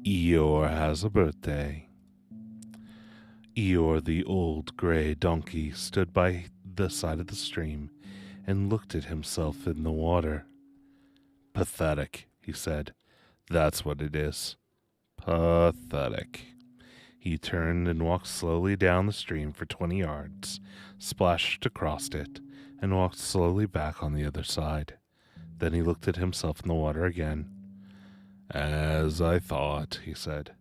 Eeyore has a birthday. Eeyore, the old gray donkey, stood by the side of the stream and looked at himself in the water. Pathetic, he said. That's what it is. Pathetic. He turned and walked slowly down the stream for 20 yards, splashed across it, and walked slowly back on the other side. Then he looked at himself in the water again. As I thought, he said.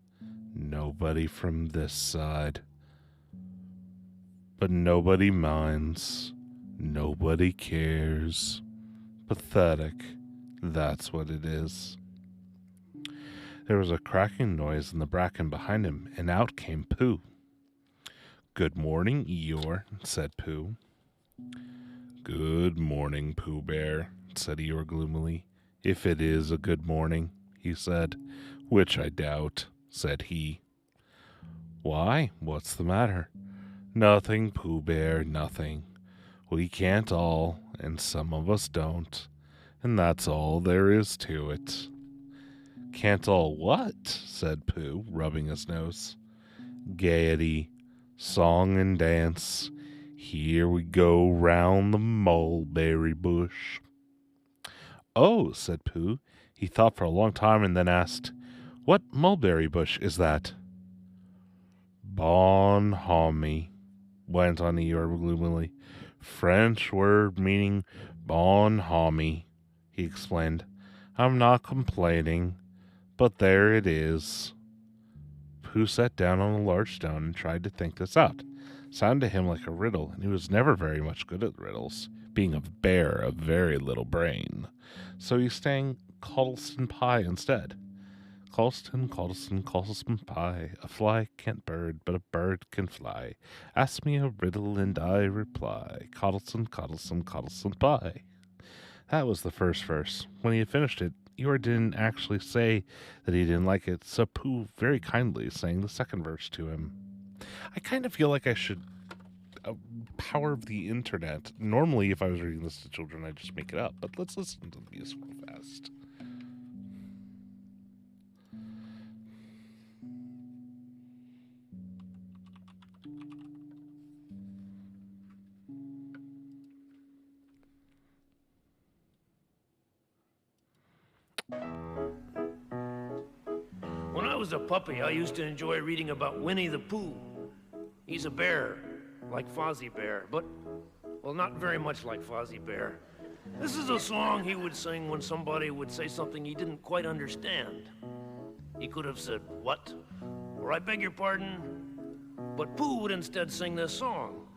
Nobody from this side. But nobody minds. Nobody cares. Pathetic. That's what it is. There was a cracking noise in the bracken behind him, and out came Pooh. Good morning, Eeyore, said Pooh. Good morning, Pooh Bear, said Eeyore gloomily. If it is a good morning, he said. Which I doubt, said he. Why, what's the matter? Nothing, Pooh Bear, nothing. We can't all, and some of us don't, and that's all there is to it. Can't all what? Said Pooh, rubbing his nose. Gaiety, song and dance. Here we go round the mulberry bush. Oh, said Pooh. He thought for a long time and then asked, What mulberry bush is that? Bonhomie, went on Eeyore gloomily. French word meaning bonhomie, he explained. I'm not complaining, but there it is. Pooh sat down on a large stone and tried to think this out. Sounded to him like a riddle, and he was never very much good at riddles, being a bear of very little brain. So he sang Coddleston Pie instead. Coddleston, Coddleston, Coddleston Pie, a fly can't bird, but a bird can fly. Ask me a riddle and I reply, Coddleston, Coddleston, Coddleston Pie. That was the first verse. When he had finished it, Eeyore didn't actually say that he didn't like it, so Pooh very kindly sang the second verse to him. I kind of feel like I should power of the internet. Normally, if I was reading this to children, I'd just make it up, but let's listen to the music real fast. When I was a puppy, I used to enjoy reading about Winnie the Pooh. He's a bear, like Fozzie Bear, but, well, not very much like Fozzie Bear. This is a song he would sing when somebody would say something he didn't quite understand. He could have said, what? Or I beg your pardon? But Pooh would instead sing this song,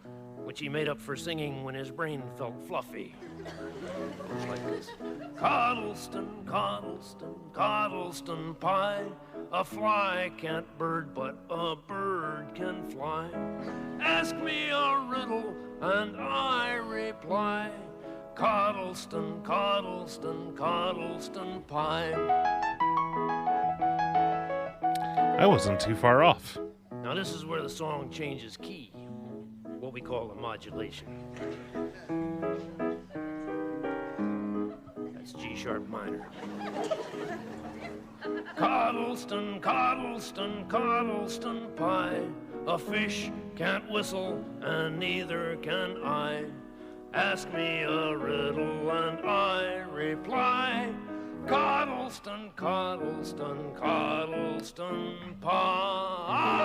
which he made up for singing when his brain felt fluffy. It goes like this. Coddleston, Coddleston, Coddleston Pie. A fly can't bird, but a bird can fly. Ask me a riddle, and I reply. Coddleston, Coddleston, Coddleston Pie. I wasn't too far off. Now this is where the song changes key, what we call a modulation. That's G sharp minor. Coddleston, Coddleston, Coddleston Pie. A fish can't whistle, and neither can I. Ask me a riddle, and I reply. Coddleston, Coddleston, Coddleston Pie.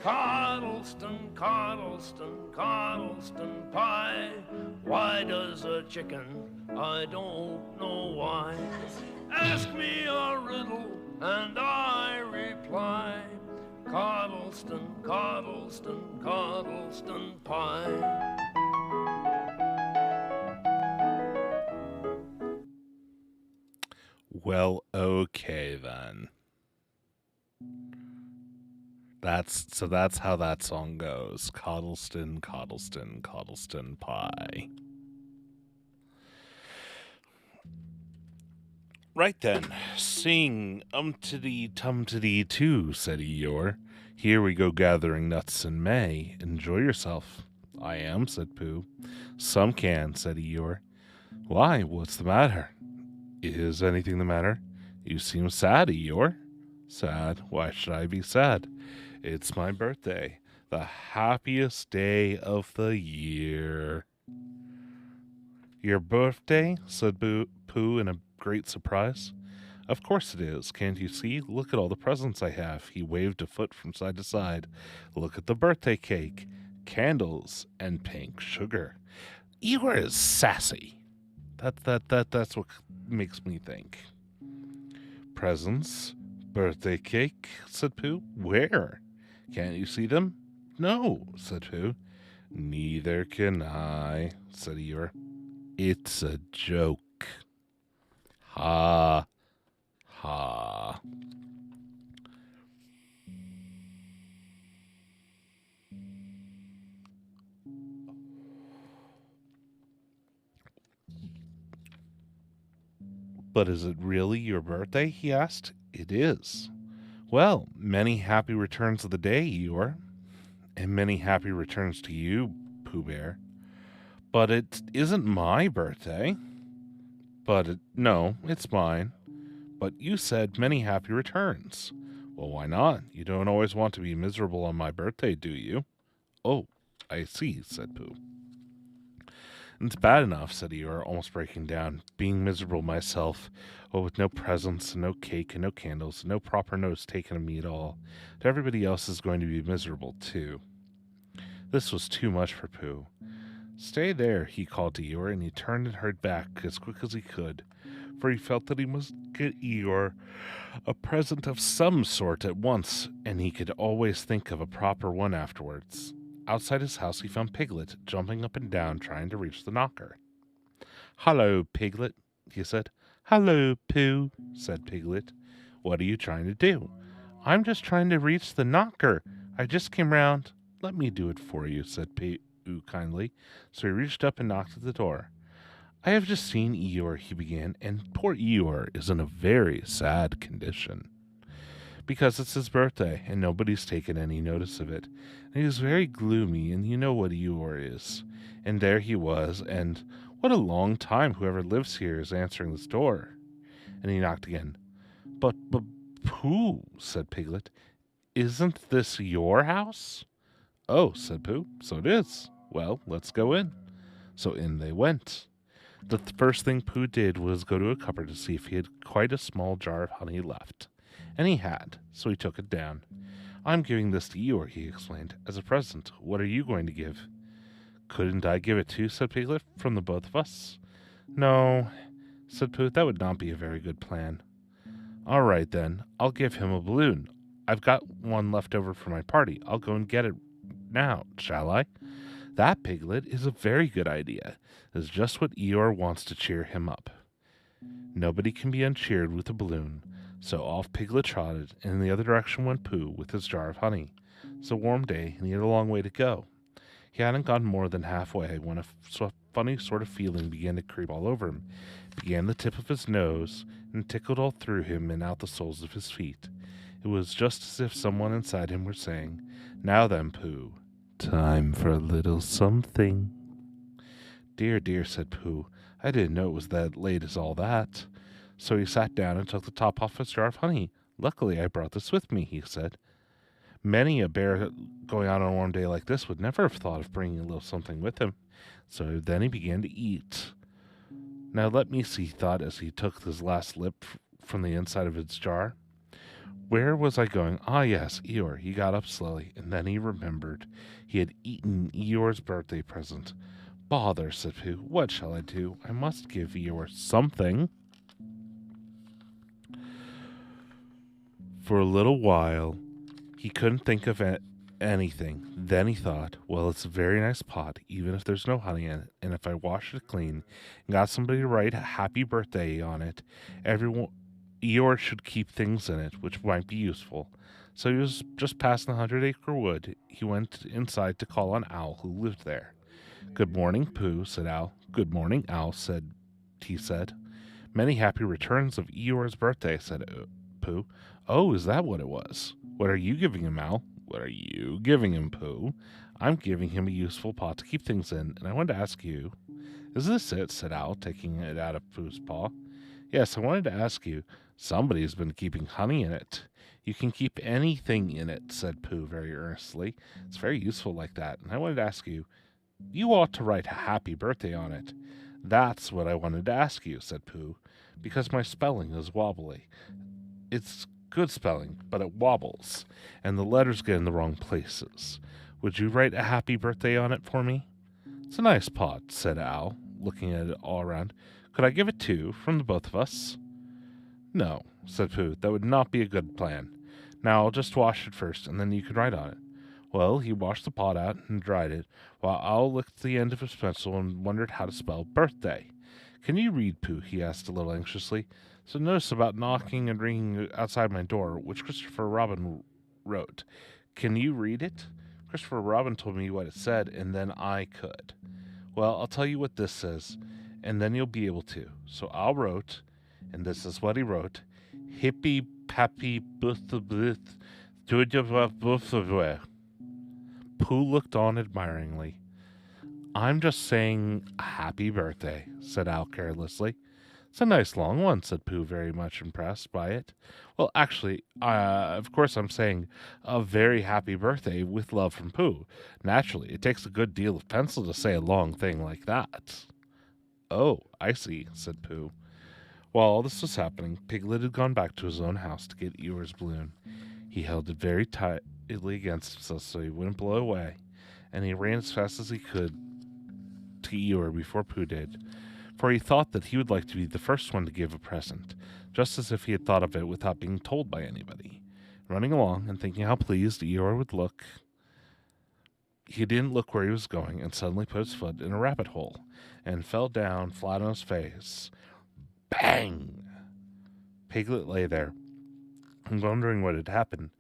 Coddleston, Coddleston, Coddleston Pie. Why does a chicken? I don't know why. Ask me a riddle, and I reply. Coddleston, Coddleston, Coddleston Pie. Well, okay then. That's how that song goes. Coddleston, Coddleston, Coddleston Pie. Right then, sing umtity tumtity too, said Eeyore. Here we go gathering nuts in May. Enjoy yourself. I am, said Pooh. Some can, said Eeyore. Why, what's the matter? Is anything the matter? You seem sad, Eeyore. Sad? Why should I be sad? It's my birthday. The happiest day of the year. Your birthday? Said Pooh in a great surprise. Of course it is. Can't you see? Look at all the presents I have. He waved a foot from side to side. Look at the birthday cake, candles, and pink sugar. Eeyore is sassy. That's what makes me think. Presents? Birthday cake? Said Pooh. Where? Can't you see them? No, said Pooh. Neither can I, said Eeyore. It's a joke. Ha, ha. But is it really your birthday? He asked. It is. Well, many happy returns of the day, Eeyore. And many happy returns to you, Pooh Bear. But it isn't my birthday. No, it's mine. But you said many happy returns. Well, why not? You don't always want to be miserable on my birthday, do you? Oh, I see, said Pooh. It's bad enough, said Eeyore, almost breaking down, being miserable myself, with no presents, and no cake, and no candles, and no proper notice taken of me at all. But everybody else is going to be miserable, too. This was too much for Pooh. Stay there, he called to Eeyore, and he turned and hurried back as quick as he could, for he felt that he must get Eeyore a present of some sort at once, and he could always think of a proper one afterwards. Outside his house he found Piglet, jumping up and down, trying to reach the knocker. "Hello, Piglet," he said. "Hello, Pooh," said Piglet. "What are you trying to do?" "I'm just trying to reach the knocker. I just came round." "Let me do it for you," said Pooh kindly. So he reached up and knocked at the door. "I have just seen Eeyore," he began, "and poor Eeyore is in a very sad condition. Because it's his birthday, and nobody's taken any notice of it. And he was very gloomy, and you know what Eeyore is. And there he was, and what a long time whoever lives here is answering this door." And he knocked again. But, Pooh," said Piglet, "isn't this your house?" "Oh," said Pooh, "so it is. Well, let's go in." So in they went. The first thing Pooh did was go to a cupboard to see if he had quite a small jar of honey left. And he had, so he took it down. "I'm giving this to Eeyore," he explained, "as a present. What are you going to give?" "Couldn't I give it too?" said Piglet, "from the both of us?" "No," said Pooh, "that would not be a very good plan." "All right, then. I'll give him a balloon. I've got one left over for my party. I'll go and get it now, shall I?" "That, Piglet, is a very good idea. It's just what Eeyore wants to cheer him up." Nobody can be uncheered with a balloon. So off Piglet trotted, and in the other direction went Pooh with his jar of honey. It was a warm day, and he had a long way to go. He hadn't gone more than halfway when a funny sort of feeling began to creep all over him. It began the tip of his nose, and tickled all through him and out the soles of his feet. It was just as if someone inside him were saying, "Now then, Pooh, time for a little something." "Dear, dear," said Pooh, "I didn't know it was that late as all that." So he sat down and took the top off his jar of honey. "Luckily I brought this with me," he said. Many a bear going out on a warm day like this would never have thought of bringing a little something with him. So then he began to eat. "Now let me see," he thought as he took his last lip from the inside of his jar. "Where was I going? Ah, yes, Eeyore." He got up slowly, and then he remembered. He had eaten Eeyore's birthday present. "Bother," said Pooh. "What shall I do? I must give Eeyore something." For a little while, he couldn't think of anything. Then he thought, well, it's a very nice pot, even if there's no honey in it, and if I wash it clean and got somebody to write a happy birthday on it, Eeyore should keep things in it, which might be useful. So he was just passing the 100-acre wood. He went inside to call on Owl, who lived there. "Good morning, Pooh," said Owl. "Good morning, Owl," he said. "Many happy returns of Eeyore's birthday," said Pooh. "Oh, is that what it was? What are you giving him, Owl?" "What are you giving him, Pooh?" "I'm giving him a useful pot to keep things in, and I wanted to ask you." "Is this it?" said Owl, taking it out of Pooh's paw. Yes, I wanted to ask you. Somebody's been keeping honey in it. You can keep anything in it, said Pooh very earnestly. It's very useful like that. And I wanted to ask you, you ought to write a happy birthday on it. That's what I wanted to ask you, said Pooh, because my spelling is wobbly. It's good spelling, but it wobbles, and the letters get in the wrong places. Would you write a happy birthday on it for me? It's a nice pot, said Al, looking at it all around. Could I give it two from the both of us? No, said Pooh, that would not be a good plan. Now I'll just wash it first, and then you can write on it. Well, he washed the pot out and dried it, while Al licked the end of his pencil and wondered how to spell birthday. Can you read, Pooh? He asked a little anxiously. So notice about knocking and ringing outside my door, which Christopher Robin wrote. Can you read it? Christopher Robin told me what it said, and then I could. Well, I'll tell you what this says, and then you'll be able to. So Al wrote, and this is what he wrote: Hippy pappy buth buth Pooh looked on admiringly. I'm just saying happy birthday, said Al carelessly. It's a nice long one, said Pooh, very much impressed by it. Well, actually, of course, I'm saying a very happy birthday with love from Pooh. Naturally, it takes a good deal of pencil to say a long thing like that. Oh, I see, said Pooh. While all this was happening, Piglet had gone back to his own house to get Eeyore's balloon. He held it very tightly against himself so he wouldn't blow away, and he ran as fast as he could to Eeyore before Pooh did, for he thought that he would like to be the first one to give a present, just as if he had thought of it without being told by anybody. Running along and thinking how pleased Eeyore would look, he didn't look where he was going and suddenly put his foot in a rabbit hole and fell down flat on his face. Bang! Piglet lay there, wondering what had happened.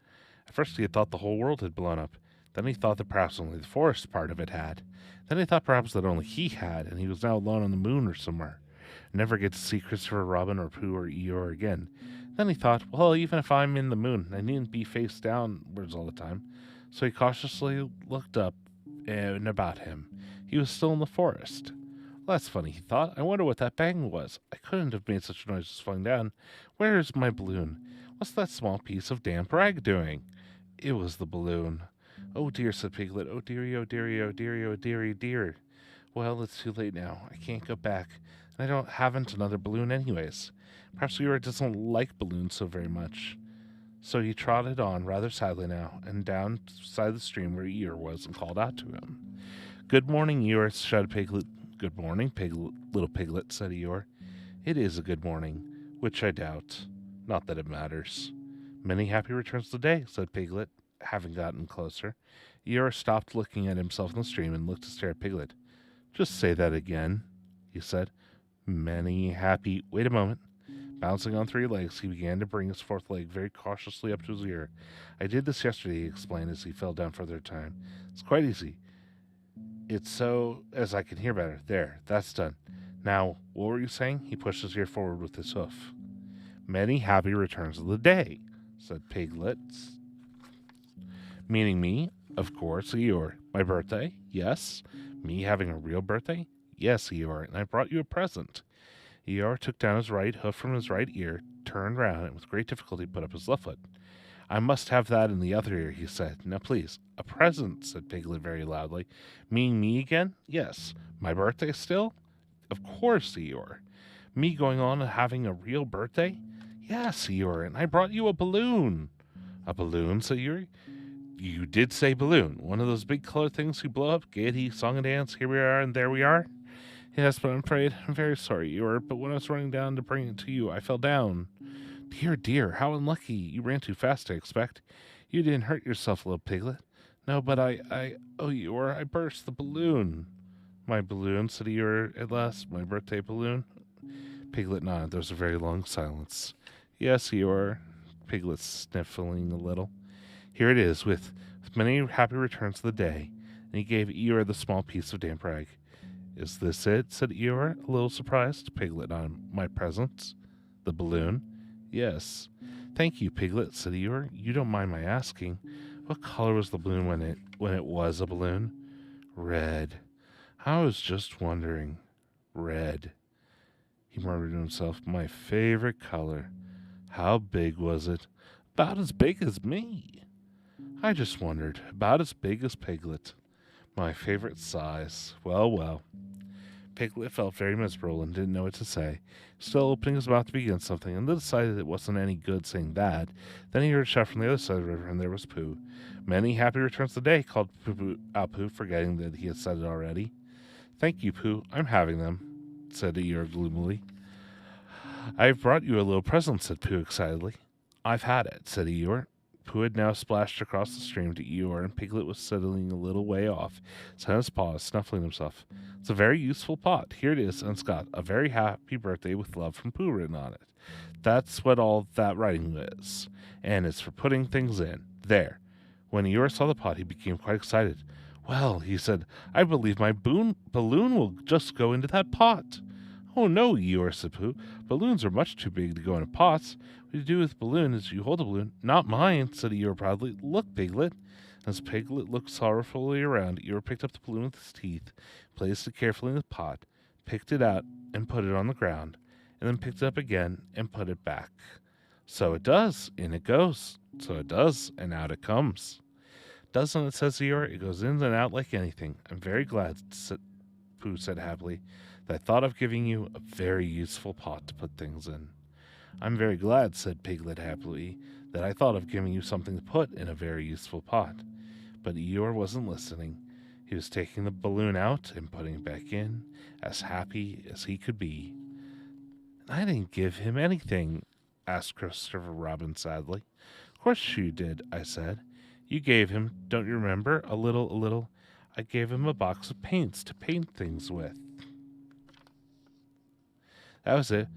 At first he had thought the whole world had blown up. Then he thought that perhaps only the forest part of it had. Then he thought perhaps that only he had, and he was now alone on the moon or somewhere. Never get to see Christopher Robin or Pooh or Eeyore again. Then he thought, well, even if I'm in the moon, I needn't be face downwards all the time. So he cautiously looked up and about him. He was still in the forest. Well, that's funny, he thought. I wonder what that bang was. I couldn't have made such a noise just falling down. Where is my balloon? What's that small piece of damp rag doing? It was the balloon. Oh dear, said Piglet. Oh dearie, oh dearie, oh dearie, oh dearie, dear. Well, it's too late now. I can't go back. And I haven't another balloon anyways. Perhaps Eeyore doesn't like balloons so very much. So he trotted on rather sadly now, and down beside the stream where Eeyore was, and called out to him. Good morning, Eeyore, shouted Piglet. Good morning, little Piglet, said Eeyore. It is a good morning, which I doubt. Not that it matters. Many happy returns to the day, said Piglet, having gotten closer. Eeyore stopped looking at himself in the stream and looked to stare at Piglet. Just say that again, he said. Many happy... Wait a moment. Bouncing on three legs, he began to bring his fourth leg very cautiously up to his ear. I did this yesterday, he explained as he fell down further time. It's quite easy. It's so as I can hear better. There, that's done. Now, what were you saying? He pushed his ear forward with his hoof. Many happy returns of the day, said Piglet. Meaning me? Of course, Eeyore. My birthday? Yes. Me having a real birthday? Yes, Eeyore, and I brought you a present. Eeyore took down his right hoof from his right ear, turned round, and with great difficulty put up his left foot. I must have that in the other ear, he said. Now, please. A present, said Piglet very loudly. Meaning me again? Yes. My birthday still? Of course, Eeyore. Me going on and having a real birthday? Yes, Eeyore, and I brought you a balloon. A balloon, said Eeyore. You did say balloon. One of those big colored things you blow up. Gaiety, song and dance, here we are and there we are. Yes, but I'm very sorry, Eeyore, but when I was running down to bring it to you, I fell down. Dear, dear, how unlucky. You ran too fast, I expect. You didn't hurt yourself, little Piglet. No, but oh, Eeyore, I burst the balloon. My balloon, said Eeyore at last. My birthday balloon. Piglet nodded. There was a very long silence. Yes, Eeyore. Piglet sniffling a little. Here it is, with many happy returns of the day. And he gave Eeyore the small piece of damp rag. Is this it? Said Eeyore, a little surprised. Piglet on my presents. The balloon? Yes. Thank you, Piglet, said Eeyore. You don't mind my asking. What color was the balloon when it was a balloon? Red. I was just wondering. Red. He murmured to himself. My favorite color. How big was it? About as big as me. I just wondered. About as big as Piglet. My favorite size. Well, well. Piglet felt very miserable and didn't know what to say, still opening his mouth to begin something, and then decided it wasn't any good saying that. Then he heard a shout from the other side of the river, and there was Pooh. Many happy returns of the day, called Pooh, forgetting that he had said it already. Thank you, Pooh. I'm having them, said Eeyore gloomily. I've brought you a little present, said Pooh excitedly. I've had it, said Eeyore. Pooh had now splashed across the stream to Eeyore, and Piglet was settling a little way off, his on his paws, snuffling himself. It's a very useful pot. Here it is, and it's got a very happy birthday with love from Pooh written on it. That's what all that writing is, and it's for putting things in. There. When Eeyore saw the pot, he became quite excited. Well, he said, I believe my balloon will just go into that pot. Oh, no, Eeyore, said Pooh. Balloons are much too big to go into pots. What you do with a balloon is you hold a balloon. Not mine, said Eeyore proudly. Look, Piglet. As Piglet looked sorrowfully around, Eeyore picked up the balloon with his teeth, placed it carefully in the pot, picked it out, and put it on the ground, and then picked it up again and put it back. So it does, in it goes. So it does, and out it comes. Doesn't it, says Eeyore? It goes in and out like anything. I'm very glad, Pooh said happily, that I thought of giving you a very useful pot to put things in. I'm very glad, said Piglet happily, that I thought of giving you something to put in a very useful pot. But Eeyore wasn't listening. He was taking the balloon out and putting it back in, as happy as he could be. I didn't give him anything, asked Christopher Robin sadly. Of course you did, I said. You gave him, don't you remember, a little. I gave him a box of paints to paint things with. That was it.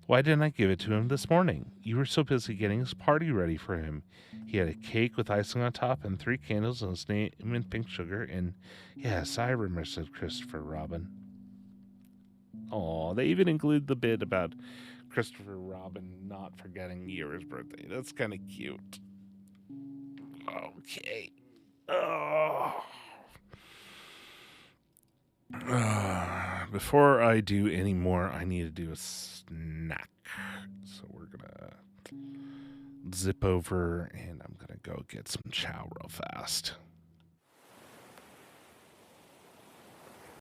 Why didn't I give it to him this morning? You were so busy getting his party ready for him. He had a cake with icing on top and 3 candles and his name in pink sugar, and yes, I remember, said Christopher Robin. Aw, they even include the bit about Christopher Robin not forgetting Eeyore's birthday. That's kind of cute. Okay. Oh. Before I do any more, I need to do a snack. So we're going to zip over and I'm going to go get some chow real fast.